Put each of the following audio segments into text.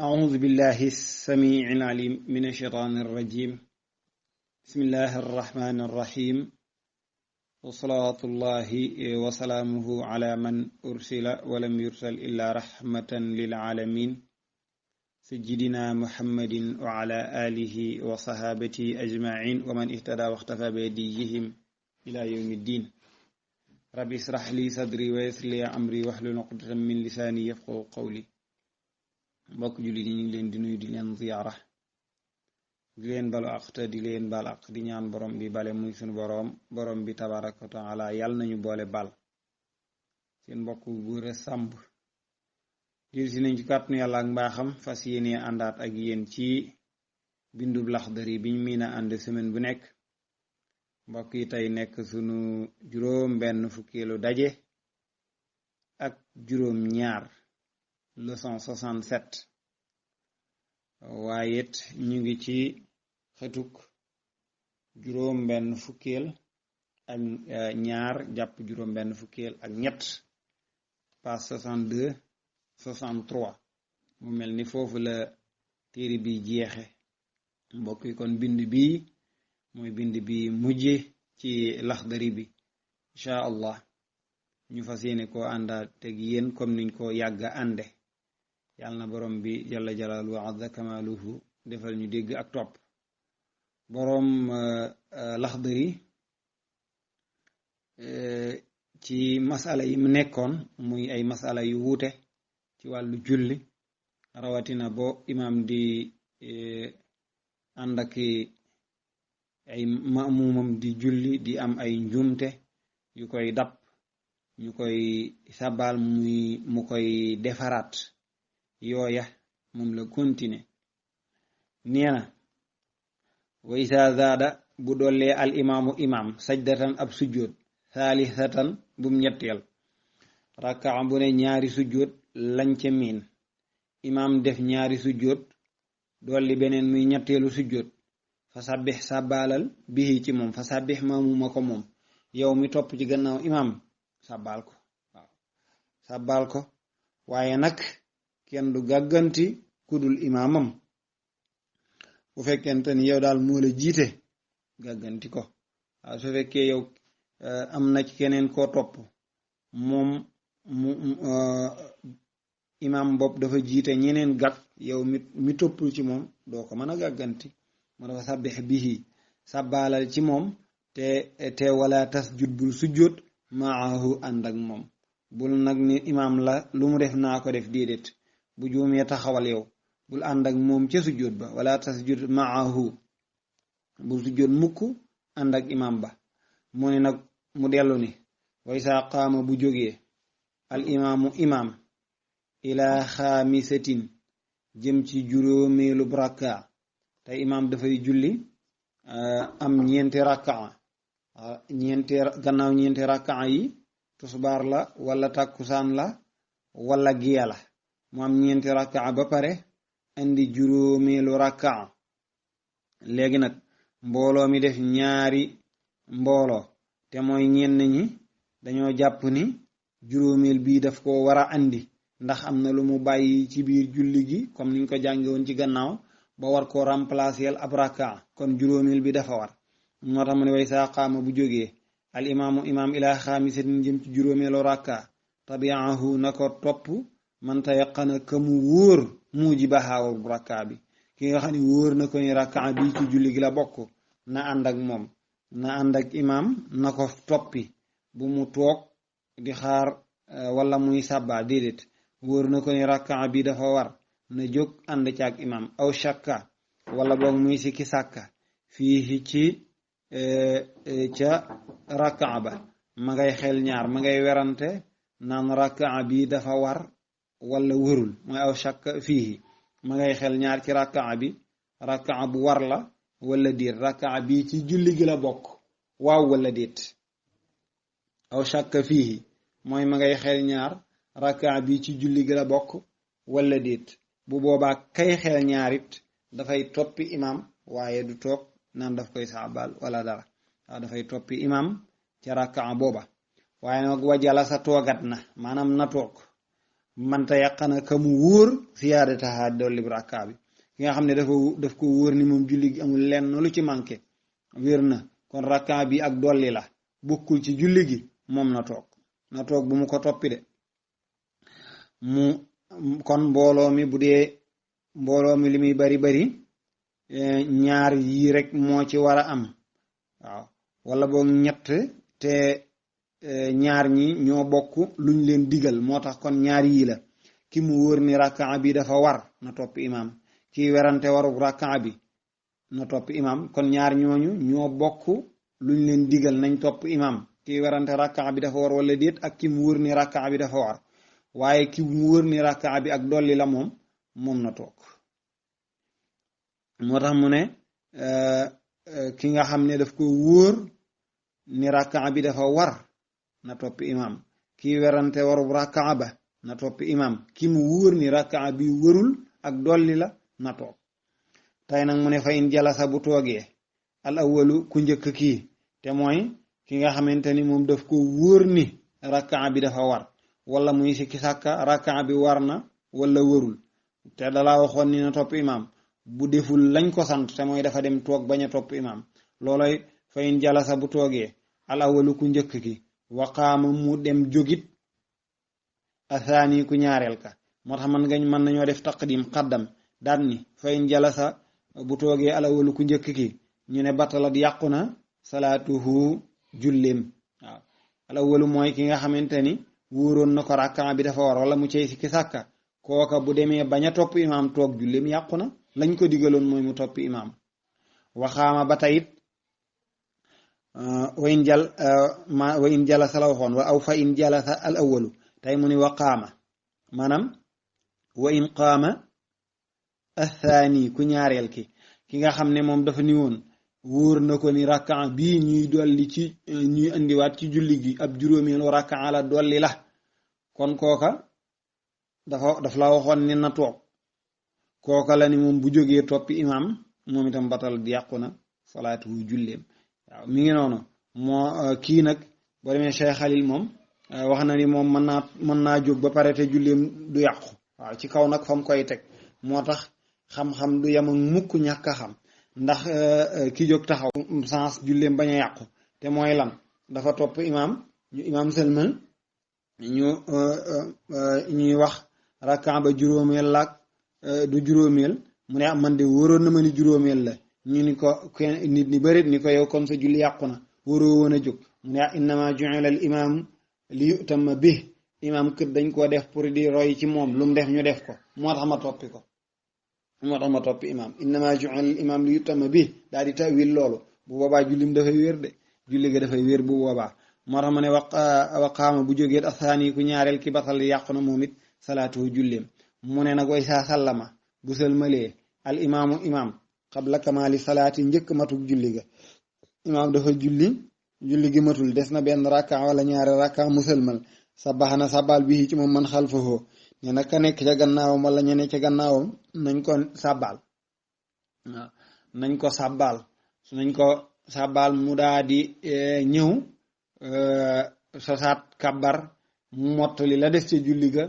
أعوذ بالله السميع العليم من الشيطان الرجيم بسم الله الرحمن الرحيم وصلاة الله وسلامه على من أرسل ولم يرسل إلا رحمة للعالمين سيدنا محمد وعلى آله وصحابته أجمعين ومن اهتدى واختفى بهديهم إلى يوم الدين ربي اشرح لي صدري ويسر لي أمري واحلل عقدة من لساني يفقهوا قولي mbokk jullit yi ñu ngi leen di nuyu di leen ziyaara di leen balu àq te di leen bal àq di ñaan borom bi bale muy sunu borom bi tabaraka wa taala yàlla nañu boole bal seen mbokk Gora Samb dil si nañ ci kàttanu yàlla ak mbaaxam fas yéene àndaat ak yéen ci bindub Laxdari biñ miin a ànd semaine bu nekk mbokk yi tey nekk sunu juróom benn fukkeelu daje ak juróom ñaar leçon 67 waaye it ñu ngi ci xëtuk juróom benn fukkeel ak ñaar jàpp juróom benn fukkeel ak ñett page 62 63 mu mel ni foofu la téere bi jeexe mbokk yi kon bind bi mooy bind bi mujje ci Laxdari bi incha allah ñu fas yéene koo àndaat teg yéen comme niñ ko yàgga ànde yàlla na borom bi jalla jalaaluhu wa azza kamaaluhu defal ñu dégg ak topp borom Laxdari ci masala yi mu nekkoon muy ay masala yu wuute ci wàllu julli rawatina bo imam di ànd ak ay maamumam di julli di am ay njuumte yu koy dab ñu koy sabal mu koy defaraat yooya moom la continuer nee na wa isa zaada bu dollee al imaamu imaam sajdatan ab sujjóot saalisatan bum ñetteel rakkaa bu ne ñaari sujjóot lañ ca miin imaam def ñaari sujjóot dolli beneen muy ñetteelu sujjóot fa sabbix sàbbaalal bihi ci moom fa sabbix maamuma ko moom yow mi topp ci gannaaw imaam sàbbaal ko waaw sàbbaal ko waaye nag kenn du gàgganti kudul imaamam bu fekkente ni yow daal moo la jiite gàgganti ko waaw su fekkee yow am na ci keneen koo topp moom imaam bopp dafa jiite ñeneen gàg yow mi topp ci moom doo ko mën a gàgganti moo dafa sabbix bihi sàbbaalal ci moom te wala tasjud bul sujjóot maahu ànd ak moom bul nag ni imaam la lu mu def naa ko def déedéet bu juumee taxawal yow bul ànd ak moom ca sujjóot ba wala tasjud maahu bul sujjóot mukk ànd ak imaam ba mu ne nag mu dellu ni way saa qaama bu jógee al imaamu imaam ila xaamisatin jëm ci juróomeelu rakka te imaam dafay julli am ñeenti rakka gannaaw ñeenti rakka yi tusbaar la wala takkusaan la wala giya la mu am ñeenti rakka ba pare indi juróomeelu rakka léegi nag mbooloo mi def ñaari mbooloo te mooy ñenn ñi dañoo jàpp ni juróomeel bii daf ko war a andi ndax am na lu mu bàyyi ci biir julli gi comme niñ ko jànge woon ci gannaaw ba war koo remplacer ab rakka kon juróomeel bi dafa war moo tax mu ne way saa qaama bu jógee al imaamu imaam ilaa xaamisatin jëm ci juróomeelu rakka tabiahu na ko topp man tayaqana ka mu wóor mujibaha rakka bi ki nga xam ne wóor na ko ni rakka bi ci julli gi la bokk na ànd ak moom na ànd ak imaam na ko toppi bu mu toog di xaar wala muy sàbba déedéet wóor na ko ni rakka bi dafa war na jóg ànd ci ak imaam aw shakka wala boog muy sikki sàkka fii ci ca rakka ba ma ngay xel ñaar ma ngay werante naan rakka bi dafa war wala wërul mooy aw shakka fii ma ngay xel ñaar ci rakka bi rakka bu war la wala déet rakka bi ci julli gi la bokk waaw wala déet aw shakka fii mooy ma ngay xel ñaar rakka bi ci julli gi la bokk wala déet bu boobaa kay xel ñaarit dafay toppi imaam waaye du toog naan daf koy saabal wala dara waaw dafay toppi imaam ca rakka booba waaye nag wajala sa toogat na maanaam na toog manta yàqana ka mu wóor siyaadataha dolli rakka bi ki nga xam ne daf ko wóor ni moom julli gi amul lenn lu ci manqué wér na kon rakka bi ak dolli la bokkul ci julli gi moom na toog bu mu ko toppi de kon mbooloo mi bu dee mbooloo mi li muy bari ñaar yii rek moo ci war a am waaw wala boog ñett te ñaar ñi ñoo bokk luñ leen digal moo tax kon ñaar yii la ki mu wóor ni rakka bi dafa war na topp imam ki werante warub rakka bi na topp imam kon ñaar ñooñu ñoo bokk luñ leen digal nañ topp imam ki werante rakka bi dafa war wala déet ak ki mu wóor ni rakka bi dafa war waaye ki mu wóor ni rakka bi ak dolli la moom na toog moo tax mu ne ki nga xam ne daf ko wóor ni rakka bi dafa war na topp imam ki werante warub rakka ba na topp imam ki mu wóor ni rakka bi wërul ak dolli la na toog tey nag mu ne fa in jalasa bu toogee al awalu ku njëkk kii te mooy ki nga xamante ni moom daf ko wóor ni rakka bi dafa war wala muy sikki sàkka rakka bi war na wala wërul te dalaa waxoon ni na topp imam bu deful lañ ko sant te mooy dafa dem toog bañ a topp imam looloy fa in jalasa bu toogee al awalu ku njëkk ki waqaama mu dem jógit asaani ku ñaareel ka moo tax mën nañoo def taqdim qaddam daan ni fa in jalasa bu toogee al awalu ku njëkk ki ñu ne batalat yàqu na salaatuhu julleem waaw al awalu mooy ki nga xamante ni wóoroon na ko rakka bi dafa war wala mu cey sikki sàkka kooka bu demee bañ a topp imam toog julleem yàqu na lañ ko digaloon mooy mu topp imam waxaama ba tayit wa in jalasa la waxoon wa aw fa in jalasa al awalu tey mu ni waqaama maanaam wa in qaama athaani ku ñaareel ki nga xam ne moom dafa ni woon wóor na ko ni rakka bii ñuy dolli ci ñuy indiwaat ci julli gi ab juróomeelu rakka la dolli la kon kooka daf la waxoon ni na toog kooka la ni moom bu jógee toppi imam moom itam batal di yàqu na salaatu julleem waaw mi ngi noonu moo kii nag boo demee Cheikh Khalil moom wax na ni moom mën naa jóg ba pare te julleem du yàqu waaw ci kaw nag fa mu koy teg moo tax xam-xam du yem ak mukk ñàkk a xam ndax ki jóg taxaw sens julleem bañ a yàqu te mooy lan dafa topp imam ñu imam sëlmal ñuy wax rakka ba juróomeel laak du juróomeel mu ne man de wóoroon na ma ni juróomeel la ñu ni ko nit ñi bërit ni ko yow kon sa julli yàqu na wóoroo woon a jóg mu ne innama ju'ila al imam li yutamma bi imam kër dañ koo def pour di roy ci moom lu mu def ñu def ko moo tax ma toppi ko moo tax ma toppi imam innama ju'ila al imam li yutamma bi daal di tawil loolu bu boobaa jullim dafay wér de julli ga dafay wér bu boobaa moo tax ma ne waqaama bu jógeet asaani ku ñaareel ki batal yàqu na moom it salaatu julleem mu ne nag way saa sallama bu sëlmalee al imaamu imam qabla kamaali salaati njëkk matuk julli ga imam dafa julli gi matul des na benn rakka wala ñaari rakka mu sëlmal sabax na sabal bi ci moom man xalfahoo ne nag ka nekk ca gannaawam wala ñene ca gannaawam nañ ko sabal waaw nañ ko sabal mu daa di ñëw sosaat kabbar mottali la des ca julli ga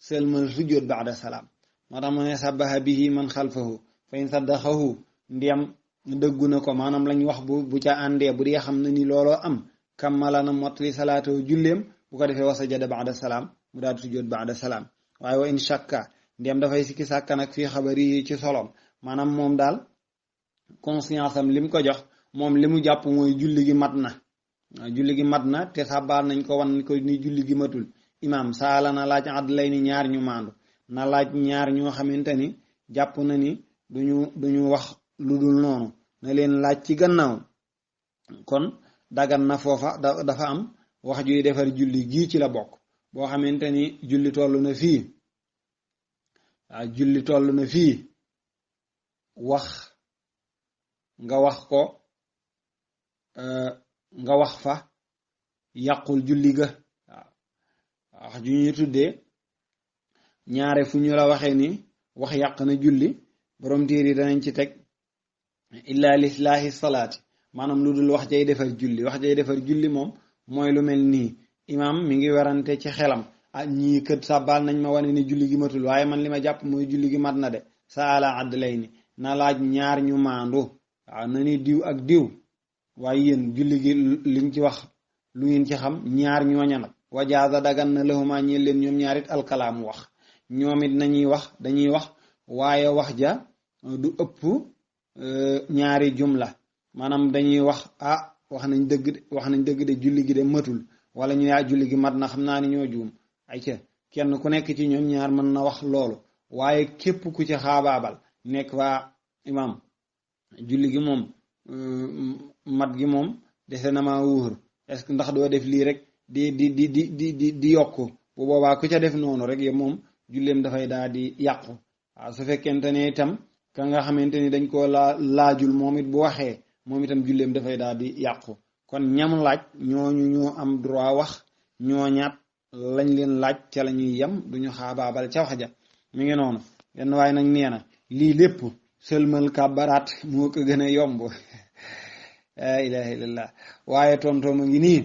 sëlmal sujjóot baada salaam moo tax mu ne sabaha bihi man xalfahu fa in saddaxahu ndiyam dëggu na ko maanaam lañ wax bu ca àndee bu dee xam na ni looloo am kammala na mottali salaatoo julleem bu ko defee wa sajada baada salaam mu daal di sujjóot baada salaam waaye wa in shakka ndiyam dafay sikki sàkka nag fii xabari yi ci solom maanaam moom daal conscience am lim ko jox moom li mu jàpp mooy julli gi mat na te sàbbaal nañ ko wan ko ni julli gi matul imam saala na laaj adlay ni ñaar ñu maandu na laaj ñaar ñoo xamante ni jàpp na ni duñu wax lu dul noonu na leen laaj ci gannaaw kon dagan na foofa dafa am wax juy defar julli gii ci la bokk boo xamante ni julli toll na fii wax nga wax fa yàqul julli ga waaw wax ju ñuy tuddee ñaare fu ñu la waxee ni wax yàq na julli borom téere yi danañ ci teg illa lislaahi salaati maanaam lu dul wax jay defar julli moom mooy lu mel nii imam mi ngi werante ci xelam ah ñii kët sàbbaal nañ ma wane ni julli gi matul waaye man li ma jàpp mooy julli gi mat na de saala adlayni na laaj ñaar ñu maandu waaw na ni diw ak diw waaye yéen julli gi liñ ci wax lu ngeen ci xam ñaar ñooña nag wajaaza dagan na lahuma ñeel leen ñoom ñaarit alkalaamu wax ñoom it nañuy wax dañuy wax waaye wax ja du ëpp ñaari jumla maanaam dañuy wax ah wax nañ dëgg de julli gi de matul wala ñu yaa julli gi mat na xam naa ni ñoo juum ay ca kenn ku nekk ci ñoom ñaar mën na wax loolu waaye képp ku ci xaabaabal nekk waa imam julli gi moom mat gi moom dese na maa wóor est-ce que ndax doo def lii rek di yokku bu boobaa ku ca def noonu rek yow moom julleem dafay daal di yàqu waaw su fekkente ne itam ka nga xamante ni dañ koo laajul moom it bu waxee moom itam julleem dafay daal di yàqu kon ñam laaj ñooñu ñoo am droit wax ñooñaat lañ leen laaj ca la ñuy yem duñu xaabaabal ca wax ja mi ngi noonu yenn waaye nag nee na lii lépp sëlmal kàbbaraat moo ko gën a yomb la ilaha illallah waaye tontooma ngi nii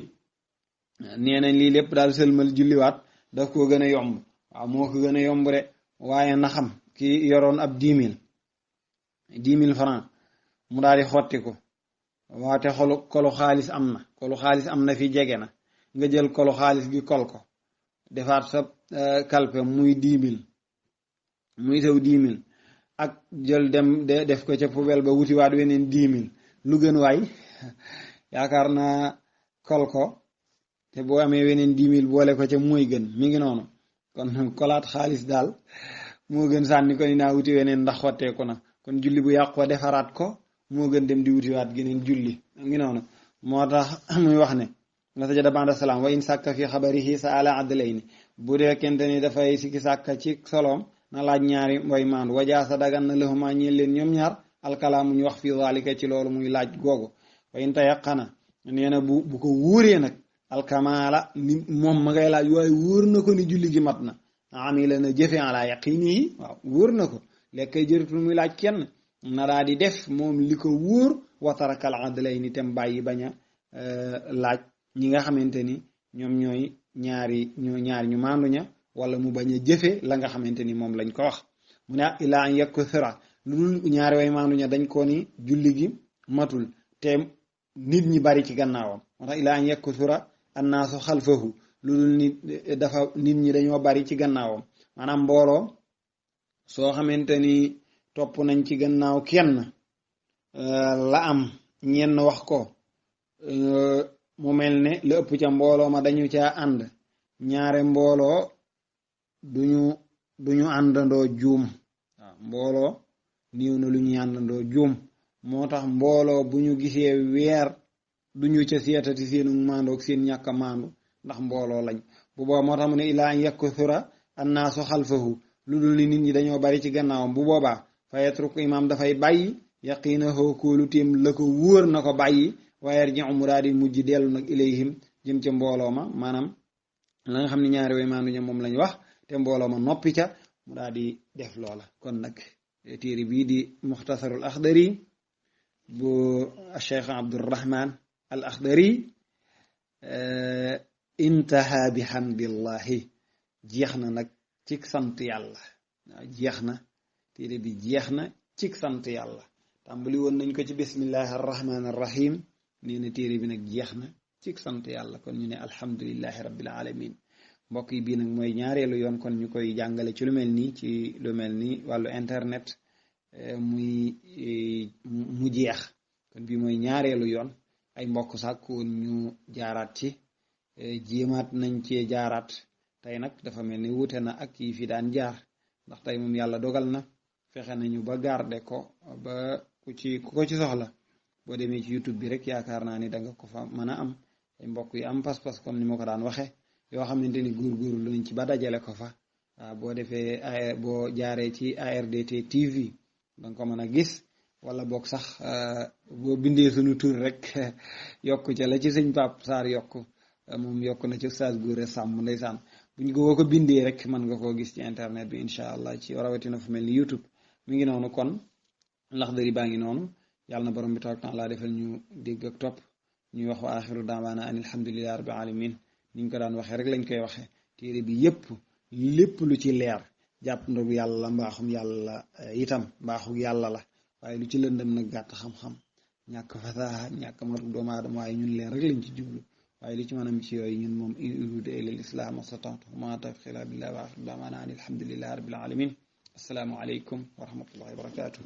nee nañ lii lépp daal sëlmal julliwaat daf koo gën a yomb waaw moo ko gën a yomb de waaye na xam ki yoroon ab 10 000 francs mu daal di xotti ko waate kolu xaalis am na fi jege na nga jël kolu xaalis gi kol ko defaat sa kalpe muy 10 000 muy saw 10 000 ak jël dem def ko ca poubelle ba wutiwaat weneen 10 000 lu gën waay yaakaar naa kol ko te boo amee weneen 10 000 boole ko ca mooy gën mi ngi noonu kon kolaat xaalis daal moo gën sànni ko ni naa wuti weneen ndax xotteeku na kon julli bu yàqoo defaraat ko moo gën dem di wutiwaat geneen julli ngi noonu moo tax muy wax ne nga sajada ba'da salaam wa in sàkka fi xabarihi sa ala adlayni bu dee kente ni dafay sikki sàkka ci soloom na laaj ñaari way maandu wajaasa dagan na lahuma ñeel leen ñoom ñaar alkalaamu ñu wax fi zalika ci loolu muy laaj googu wa in tayaqana nee na bu ko wóoree nag alkamaala ni moom ma ngay laaj waaye wóor na ko ni julli gi mat na amila na jëfe ala yaqinihi waaw wóor na ko lekkay jëritul muy laaj kenn na daa di def moom li ko wóor watarakal adlayni tem bàyyi bañ a laaj ñi nga xamante ni ñoom ñooy ñaari ñu maandu ña wala mu bañ a jëfe la nga xamante ni moom lañ ko wax mu ne ilaa an yakthura lu dul ñaari way maandu ña dañ ko ni julli gi matul te nit ñi bari ci gannaawam moo tax ilaa an yakthura annaasu xalfahu lu dul nit ñi dañoo bari ci gannaawam maanaam mbooloo soo xamante ni topp nañ ci gannaaw kenn la am ñenn wax ko mu mel ne la ëpp ca mbooloo ma dañu caa ànd ñaare mbooloo duñu àndandoo juum waaw mbooloo niiw na lu ñuy àndandoo juum moo tax mbooloo bu ñu gisee weer duñu ca seetati seenu maandu ak seen ñàkk a maandu ndax mbooloo lañ bu boobaa moo tax mu ne ilaa an yakthura annaasu xalfahu lu dul ni nit ñi dañoo bari ci gannaawam bu boobaa fa yatruk imaam dafay bàyyi yaqiinahu kóolu téem la ko wóor na ko bàyyi wa yarji'u mu daal di mujj dellu nag ilayhim jëm ca mbooloo ma maanaam la nga xam ne ñaari way maandu ña moom lañ wax te mbooloo ma noppi ca mu daal di def loola kon nag téere bii di muxtasarul axdari bu cheikh abdurrahman al axdari intaha bi hamdillahi jeex na nag cig sant yàlla waaw jeex na téere bi jeex na cig sant yàlla tàmbali woon nañ ko ci bismillahi arrahmani arrahim nee na téere bi nag jeex na cig sant yàlla kon ñu ne alhamdulillahi rabbil alamin mbokk yi bii nag mooy ñaareelu yoon kon ñu koy jàngale ci lu mel nii ci lu mel ni wàllu internet mu jeex kon bii mooy ñaareelu yoon ay mbokk sàkkoon ñu jaaraat ci jéemaat nañ cee jaaraat tey nag dafa mel ni wuute na ak yi fi daan jaar ndax tey moom yàlla dogal na fexe nañu ba garde ko ba ku ko ci soxla boo demee ci YouTube bi rek yaakaar naa ni danga ko fa mën a am ay mbokk yi am pas-pas comme ni ma ko daan waxe yoo xamante ni góorgóorlu nañ ci ba dajale ko fa waaw boo defee boo jaaree ci ARDT TV danga ko mën a gis wala boog sax boo bindee suñu tur rek yokk ca la ci sëñ Pape Sarr yokk moom yokk na ci Oustaz Gora Samb ndeysaan buñ ko bindee rek mën nga koo gis ci internet bi incha allah ci rawatina fu mel ni YouTube mi ngi noonu kon Laxdari baa ngi noonu yàlla na borom bi tabaaraka taala defal ñu dégg ak topp ñuy wax wa axiru daawaana an alhamdulillahi rabbil alamin niñ ko daan waxee rek lañ koy waxee téere bi yépp lépp lu ci leer jàpp ndogu yàlla mbaaxum yàlla itam mbaaxu yàlla la waaye lu ci lëndëm nag gàtt xam-xam ñàkk fasaaxa ñàkk matu doomu aadama waaye ñun leen rek lañ ci jublu waaye li ci mën a am ci yooyu ñun moom in uriidu illa al-islaaha mastata'tu wa maa tawfiiqii illaa billaah wa aaxiru da'waanaa ani alhamdulillaahi rabbil aalamiin assalaamu aleykum wa rahmatullaahi wa barakaatuh